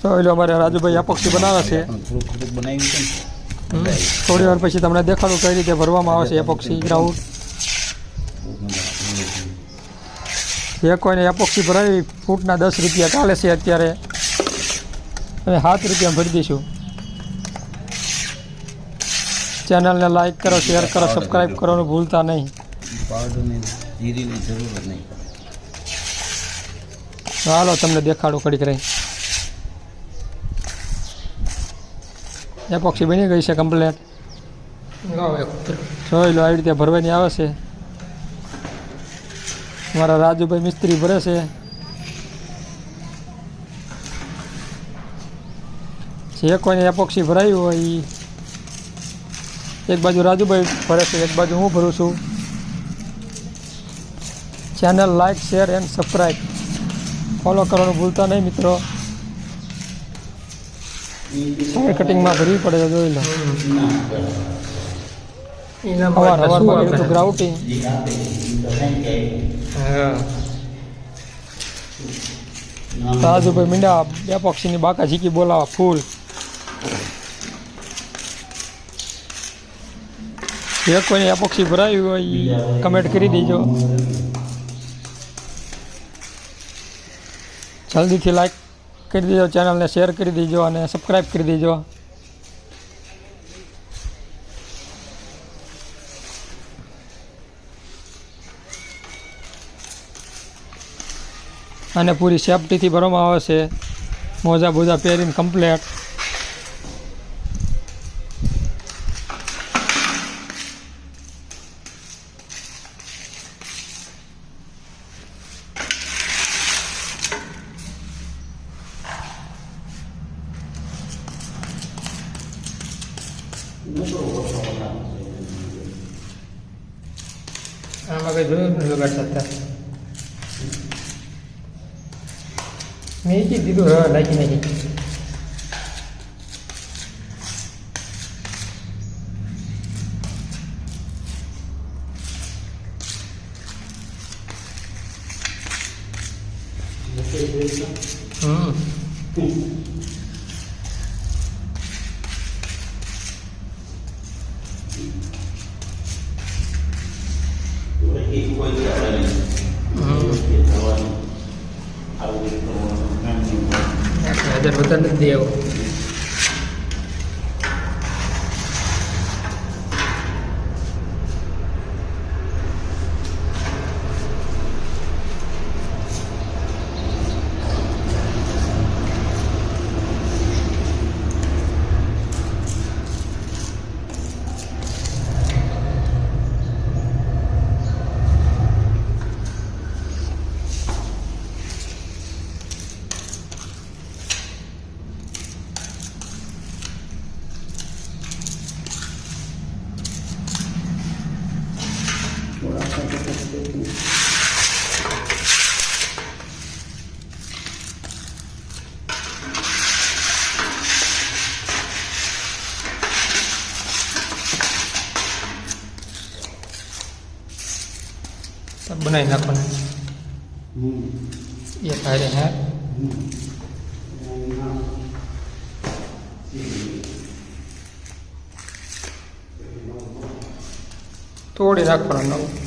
તો એટલે અમારે રાજુભાઈ એપોક્સી બનાવે છે. થોડી વાર પછી તમને દેખાડું કઈ રીતે ભરવામાં આવે છે એપોક્સી ગ્રાઉન્ડ. જે કોઈને એપોક્સી ભરાવી ફૂટના 10 રૂપિયા ચાલે છે અત્યારે. અમે 7 રૂપિયા ભરી દઈશું. ચેનલને લાઈક કરો, શેર કરો, સબસ્ક્રાઈબ કરવાનું ભૂલતા નહીં. હાલો તમને દેખાડું કડીક રહી. એપોક્સી બની ગઈ છે કમ્પ્લેટ. જોઈ લો આવી રીતે ભરવાની આવે છે. મારા રાજુભાઈ મિસ્ત્રી ભરે છે. જે કોઈને એપોક્સી ભરાયું હોય એ એક બાજુ રાજુભાઈ ભરે છે, એક બાજુ હું ભરું છું. Channel like, share and subscribe follow કરવાનું ભૂલતા નહીં મિત્રો. સાઈડ કટિંગમાં ભરવી પડે તો જોઈ લો. સવારમાં કર્યું ગ્રાઉટિંગ. રાજુભાઈ મીંડા એપોક્સીની બાકા ઝીકી બોલાવા ફૂલ. જે કોઈને એપોક્સી ભરાયું હોય એ કમેન્ટ કરી દેજો. જલ્દીથી લાઈક કરી દેજો, ચેનલને શેર કરી દેજો અને સબસ્ક્રાઈબ કરી દેજો. અને પૂરી સેફટીથી ભરવામાં આવે છે. મોજા બોજા પહેરીને કમ્પ્લેટ. આમાં કઈ જોયું નથી લગાડ શકતા. મેં કીધું હવે નાખી નાખી. બધા નથી દેવો. બનાવી નાખવાનું એ ફાયદે હે. તોડી નાખવાનું નવું.